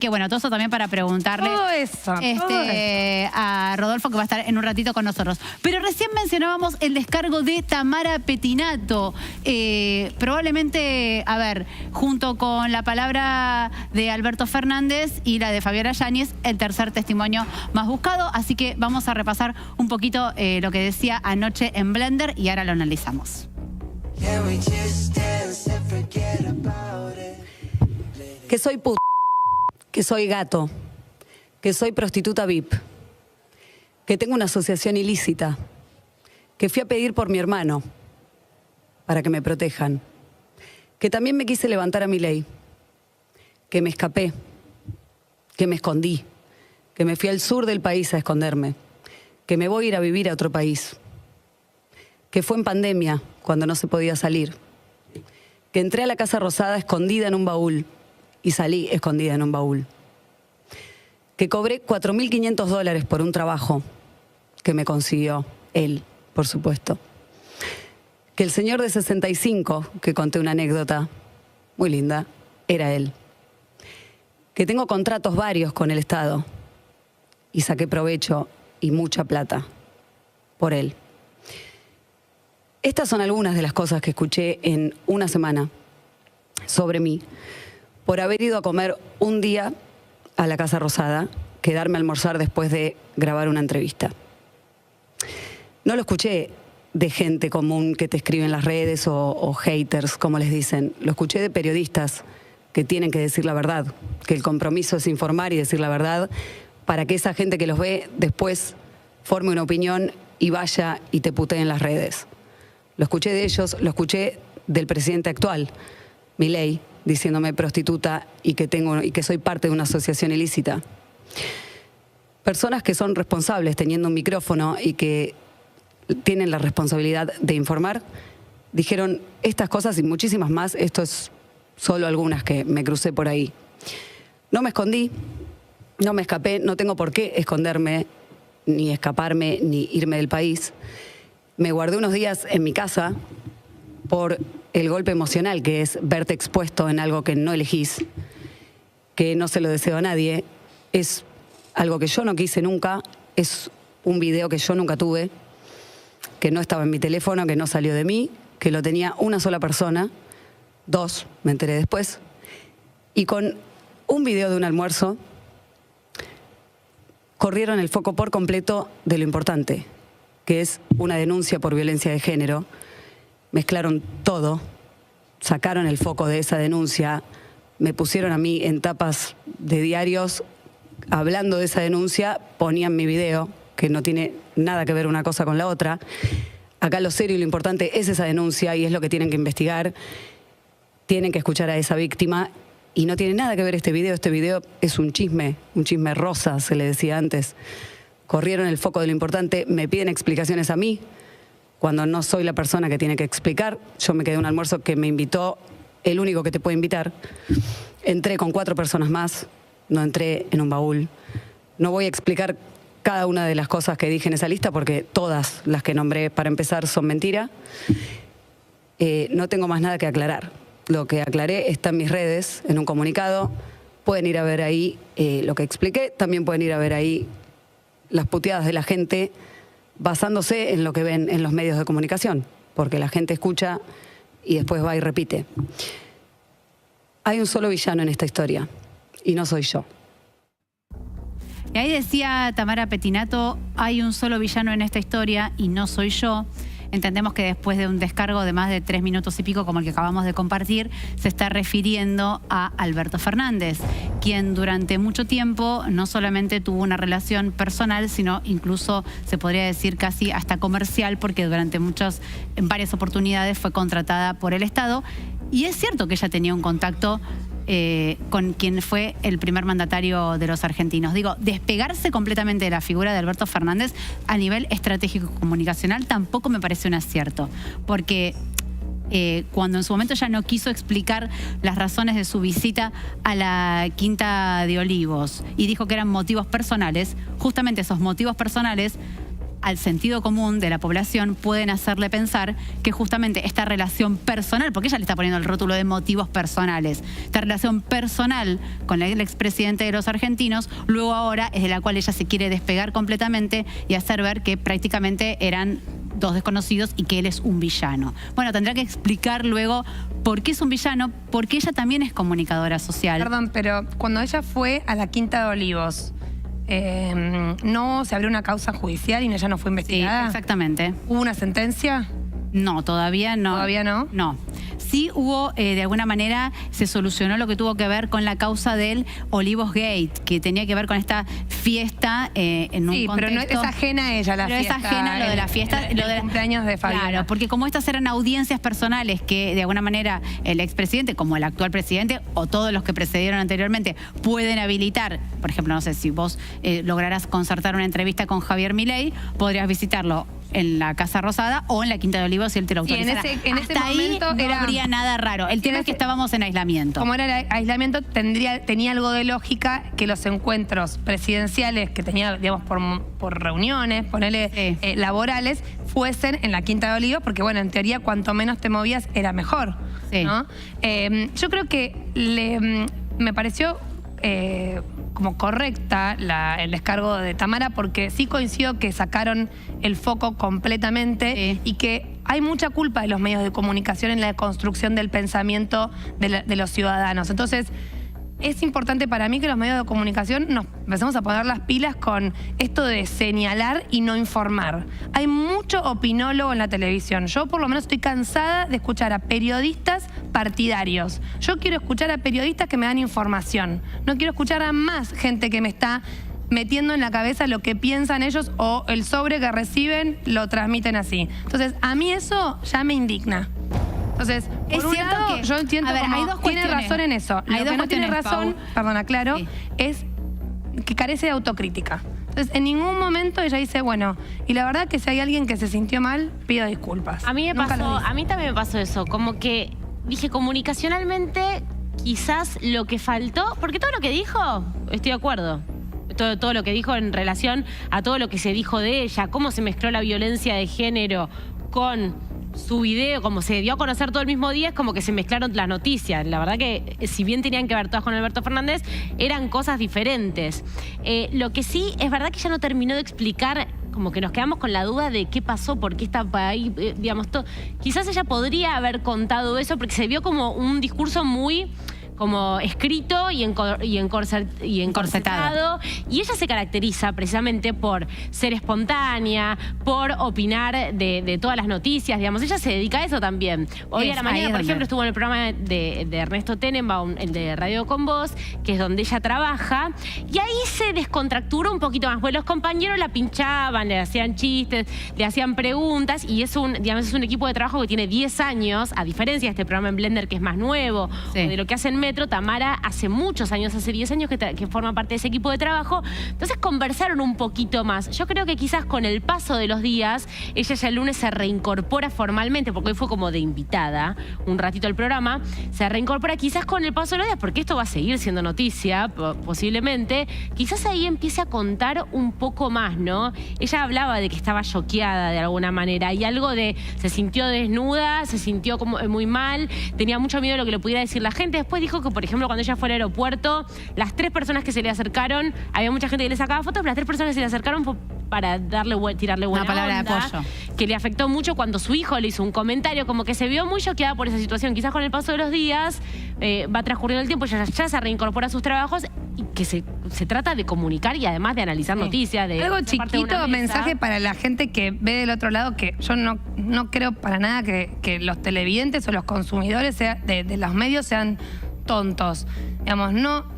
Que bueno, todo eso también para preguntarle todo eso. a Rodolfo, que va a estar en un ratito con nosotros. Pero recién mencionábamos el descargo de Tamara Pettinato. Probablemente, a ver, junto con la palabra de Alberto Fernández y la de Fabiola Yáñez, el tercer testimonio más buscado. Así que vamos a repasar un poquito lo que decía anoche en Blender y ahora lo analizamos. Que soy puta. Que soy gato, que soy prostituta VIP, que tengo una asociación ilícita, que fui a pedir por mi hermano para que me protejan, que también me quise levantar a mi ley, que me escapé, que me escondí, que me fui al sur del país a esconderme, que me voy a ir a vivir a otro país, que fue en pandemia cuando no se podía salir, que entré a la Casa Rosada escondida en un baúl, y salí escondida en un baúl. Que cobré $4.500 por un trabajo que me consiguió él, por supuesto. Que el señor de 65, que conté una anécdota muy linda, era él. Que tengo contratos varios con el Estado y saqué provecho y mucha plata por él. Estas son algunas de las cosas que escuché en una semana sobre mí, por haber ido a comer un día a la Casa Rosada, quedarme a almorzar después de grabar una entrevista. No lo escuché de gente común que te escribe en las redes o haters, como les dicen. Lo escuché de periodistas que tienen que decir la verdad, que el compromiso es informar y decir la verdad para que esa gente que los ve después forme una opinión y vaya y te putee en las redes. Lo escuché de ellos, lo escuché del presidente actual, Milei, diciéndome prostituta y que soy parte de una asociación ilícita. Personas que son responsables teniendo un micrófono y que tienen la responsabilidad de informar, dijeron estas cosas y muchísimas más. Esto es solo algunas que me crucé por ahí. No me escondí, no me escapé, no tengo por qué esconderme, ni escaparme, ni irme del país. Me guardé unos días en mi casa por el golpe emocional que es verte expuesto en algo que no elegís, que no se lo deseo a nadie. Es algo que yo no quise nunca, es un video que yo nunca tuve, que no estaba en mi teléfono, que no salió de mí, que lo tenía una sola persona, dos, me enteré después, y con un video de un almuerzo corrieron el foco por completo de lo importante, que es una denuncia por violencia de género. Mezclaron todo, sacaron el foco de esa denuncia, me pusieron a mí en tapas de diarios hablando de esa denuncia, ponían mi video, que no tiene nada que ver una cosa con la otra. Acá lo serio y lo importante es esa denuncia y es lo que tienen que investigar. Tienen que escuchar a esa víctima y no tiene nada que ver este video. Este video es un chisme rosa, se le decía antes. Corrieron el foco de lo importante, me piden explicaciones a mí, cuando no soy la persona que tiene que explicar. Yo me quedé en un almuerzo que me invitó el único que te puede invitar. Entré con 4 personas más, no entré en un baúl. No voy a explicar cada una de las cosas que dije en esa lista porque todas las que nombré para empezar son mentira. No tengo más nada que aclarar. Lo que aclaré está en mis redes, en un comunicado. Pueden ir a ver ahí lo que expliqué. También pueden ir a ver ahí las puteadas de la gente basándose en lo que ven en los medios de comunicación, porque la gente escucha y después va y repite. Hay un solo villano en esta historia, y no soy yo. Y ahí decía Tamara Pettinato, hay un solo villano en esta historia y no soy yo. Entendemos que después de un descargo de más de 3 minutos y pico, como el que acabamos de compartir, se está refiriendo a Alberto Fernández, quien durante mucho tiempo no solamente tuvo una relación personal, sino incluso se podría decir casi hasta comercial, porque durante en varias oportunidades fue contratada por el Estado. Y es cierto que ella tenía un contacto con quien fue el primer mandatario de los argentinos. Digo, despegarse completamente de la figura de Alberto Fernández a nivel estratégico comunicacional tampoco me parece un acierto, porque cuando en su momento ya no quiso explicar las razones de su visita a la Quinta de Olivos y dijo que eran motivos personales, justamente esos motivos personales al sentido común de la población pueden hacerle pensar que justamente esta relación personal, porque ella le está poniendo el rótulo de motivos personales, esta relación personal con el expresidente de los argentinos, luego ahora es de la cual ella se quiere despegar completamente y hacer ver que prácticamente eran dos desconocidos y que él es un villano. Bueno, tendrá que explicar luego por qué es un villano, porque ella también es comunicadora social. Perdón, pero cuando ella fue a la Quinta de Olivos, ¿no se abrió una causa judicial y ella no fue investigada? Sí, exactamente. ¿Hubo una sentencia? No, todavía no. ¿Todavía no? No. Sí hubo, de alguna manera, se solucionó lo que tuvo que ver con la causa del Olivos Gate, que tenía que ver con esta fiesta en un contexto... pero no es ajena a ella la fiesta. Pero es ajena lo de la fiesta. Lo de cumpleaños de Fabiola. Claro, porque como estas eran audiencias personales que, de alguna manera, el expresidente, como el actual presidente, o todos los que precedieron anteriormente, pueden habilitar. Por ejemplo, no sé, si vos lograras concertar una entrevista con Javier Milei, podrías visitarlo en la Casa Rosada o en la Quinta de Olivos si él te lo autorizara. En ese momento no habría nada raro. El tema es que estábamos en aislamiento. Como era el aislamiento, tenía algo de lógica que los encuentros presidenciales que tenía, digamos, por reuniones, ponerle laborales, fuesen en la Quinta de Olivos, porque bueno, en teoría cuanto menos te movías era mejor, sí, ¿no? Yo creo que me pareció como correcta el descargo de Tamara, porque sí coincido que sacaron el foco completamente y que hay mucha culpa de los medios de comunicación en la construcción del pensamiento de los ciudadanos. Entonces, es importante para mí que los medios de comunicación nos empecemos a poner las pilas con esto de señalar y no informar. Hay mucho opinólogo en la televisión. Yo por lo menos estoy cansada de escuchar a periodistas partidarios. Yo quiero escuchar a periodistas que me dan información. No quiero escuchar a más gente que me está metiendo en la cabeza lo que piensan ellos o el sobre que reciben lo transmiten así. Entonces, a mí eso ya me indigna. Entonces, por un lado, yo entiendo que tiene razón en eso. Lo que no tiene razón, perdona, claro, es que carece de autocrítica. Entonces, en ningún momento ella dice, bueno, y la verdad que si hay alguien que se sintió mal, pido disculpas. A mí también me pasó eso, como que dije comunicacionalmente quizás lo que faltó, porque todo lo que dijo, estoy de acuerdo. Todo lo que dijo en relación a todo lo que se dijo de ella, cómo se mezcló la violencia de género con su video, como se dio a conocer todo el mismo día, es como que se mezclaron las noticias. La verdad que, si bien tenían que ver todas con Alberto Fernández, eran cosas diferentes. Lo que sí, es verdad que ella no terminó de explicar, como que nos quedamos con la duda de qué pasó, por qué estaba ahí, digamos, quizás ella podría haber contado eso, porque se vio como un discurso muy como escrito y encorsetado. Y ella se caracteriza precisamente por ser espontánea, por opinar de todas las noticias, digamos. Ella se dedica a eso también. Hoy a la mañana, por ejemplo, estuvo en el programa de Ernesto Tenenbaum, el de Radio con Vos, que es donde ella trabaja, y ahí se descontracturó un poquito más, porque los compañeros la pinchaban, le hacían chistes, le hacían preguntas, y es un equipo de trabajo que tiene 10 años, a diferencia de este programa en Blender, que es más nuevo, de lo que hace en Metro. Tamara hace muchos años, hace 10 años que forma parte de ese equipo de trabajo. Entonces conversaron un poquito más. Yo creo que quizás con el paso de los días, ella ya el lunes se reincorpora formalmente, porque hoy fue como de invitada un ratito al programa, se reincorpora quizás con el paso de los días, porque esto va a seguir siendo noticia, posiblemente. Quizás ahí empiece a contar un poco más, ¿no? Ella hablaba de que estaba choqueada de alguna manera, y algo de se sintió desnuda, se sintió como muy mal, tenía mucho miedo de lo que le pudiera decir la gente. Después dijo que, por ejemplo, cuando ella fue al aeropuerto, las 3 personas que se le acercaron, había mucha gente que le sacaba fotos, pero las 3 personas que se le acercaron fue para tirarle buena palabra onda, de apoyo. Que le afectó mucho cuando su hijo le hizo un comentario, como que se vio muy choqueada por esa situación. Quizás con el paso de los días, va transcurriendo el tiempo, ya se reincorpora a sus trabajos, y que se trata de comunicar y además de analizar noticias. Algo chiquito, mensaje para la gente que ve del otro lado, que yo no creo para nada que los televidentes o los consumidores de los medios sean tontos. Digamos,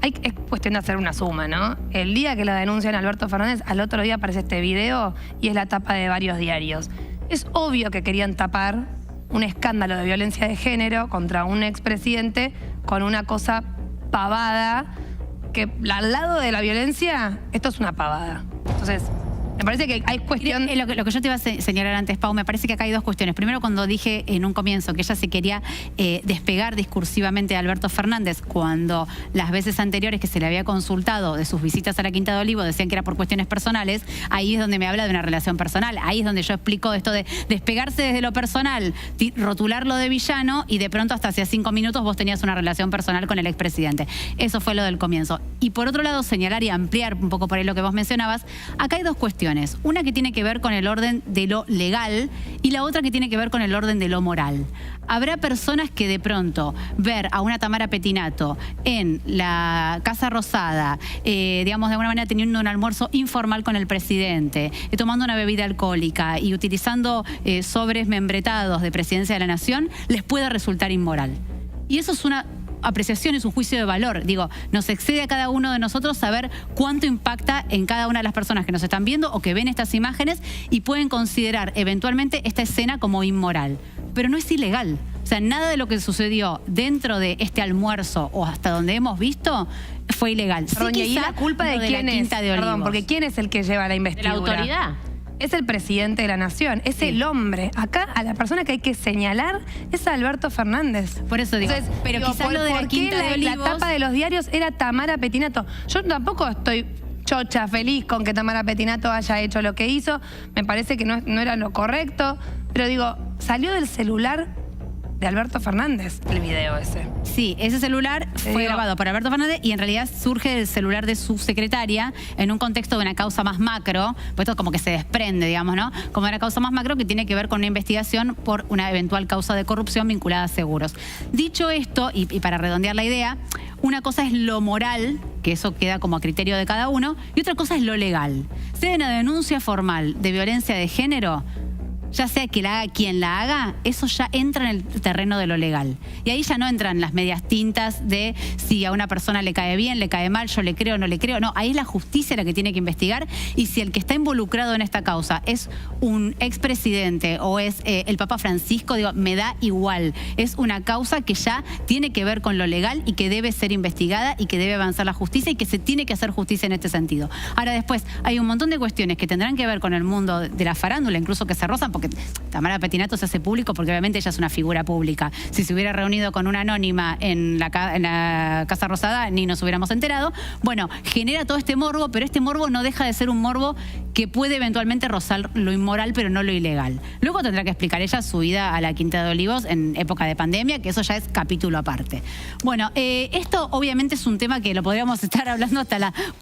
es cuestión de hacer una suma, ¿no? El día que la denuncian a Alberto Fernández, al otro día aparece este video y es la tapa de varios diarios. Es obvio que querían tapar un escándalo de violencia de género contra un expresidente con una cosa pavada, que al lado de la violencia, esto es una pavada. Entonces, Me parece que hay cuestión... Lo que yo te iba a señalar antes, Pau, me parece que acá hay dos cuestiones. Primero, cuando dije en un comienzo que ella se quería despegar discursivamente de Alberto Fernández, cuando las veces anteriores que se le había consultado de sus visitas a la Quinta de Olivos decían que era por cuestiones personales, ahí es donde me habla de una relación personal. Ahí es donde yo explico esto de despegarse desde lo personal, rotularlo de villano y de pronto hasta hacía 5 minutos vos tenías una relación personal con el expresidente. Eso fue lo del comienzo. Y por otro lado, señalar y ampliar un poco por ahí lo que vos mencionabas, acá hay dos cuestiones. Una que tiene que ver con el orden de lo legal y la otra que tiene que ver con el orden de lo moral. Habrá personas que de pronto ver a una Tamara Pettinato en la Casa Rosada, digamos de alguna manera teniendo un almuerzo informal con el presidente, tomando una bebida alcohólica y utilizando sobres membretados de Presidencia de la Nación, les puede resultar inmoral. Y eso es una apreciación, es un juicio de valor. Digo, nos excede a cada uno de nosotros saber cuánto impacta en cada una de las personas que nos están viendo o que ven estas imágenes y pueden considerar eventualmente esta escena como inmoral. Pero no es ilegal. O sea, nada de lo que sucedió dentro de este almuerzo o hasta donde hemos visto fue ilegal. Perdón, sí, ¿y la culpa de quién es? Perdón, porque ¿quién es el que lleva la investigación? ¿De la autoridad? Es el presidente de la nación, es el hombre. Acá a la persona que hay que señalar es Alberto Fernández. Por eso digo, entonces, pero quizás lo de la Quinta de Olivos... la tapa de los diarios era Tamara Pettinato. Yo tampoco estoy chocha, feliz con que Tamara Pettinato haya hecho lo que hizo. Me parece que no era lo correcto. Pero digo, salió del celular de Alberto Fernández el video ese. Sí, ese celular fue grabado por Alberto Fernández y en realidad surge del celular de su secretaria en un contexto de una causa más macro, pues esto como que se desprende, digamos, ¿no? Como una causa más macro que tiene que ver con una investigación por una eventual causa de corrupción vinculada a seguros. Dicho esto, y para redondear la idea, una cosa es lo moral, que eso queda como a criterio de cada uno, y otra cosa es lo legal. Sea una denuncia formal de violencia de género, ya sea que la haga quien la haga, eso ya entra en el terreno de lo legal. Y ahí ya no entran las medias tintas de si a una persona le cae bien, le cae mal, yo le creo, no le creo. No, ahí es la justicia la que tiene que investigar. Y si el que está involucrado en esta causa es un expresidente o es el Papa Francisco, digo, me da igual. Es una causa que ya tiene que ver con lo legal y que debe ser investigada y que debe avanzar la justicia y que se tiene que hacer justicia en este sentido. Ahora después, hay un montón de cuestiones que tendrán que ver con el mundo de la farándula, incluso que se rozan, porque Tamara Pettinato se hace público porque obviamente ella es una figura pública. Si se hubiera reunido con una anónima en la Casa Rosada ni nos hubiéramos enterado. Bueno, genera todo este morbo, pero este morbo no deja de ser un morbo que puede eventualmente rozar lo inmoral, pero no lo ilegal. Luego tendrá que explicar ella su ida a la Quinta de Olivos en época de pandemia, que eso ya es capítulo aparte. Bueno, esto obviamente es un tema que lo podríamos estar hablando hasta la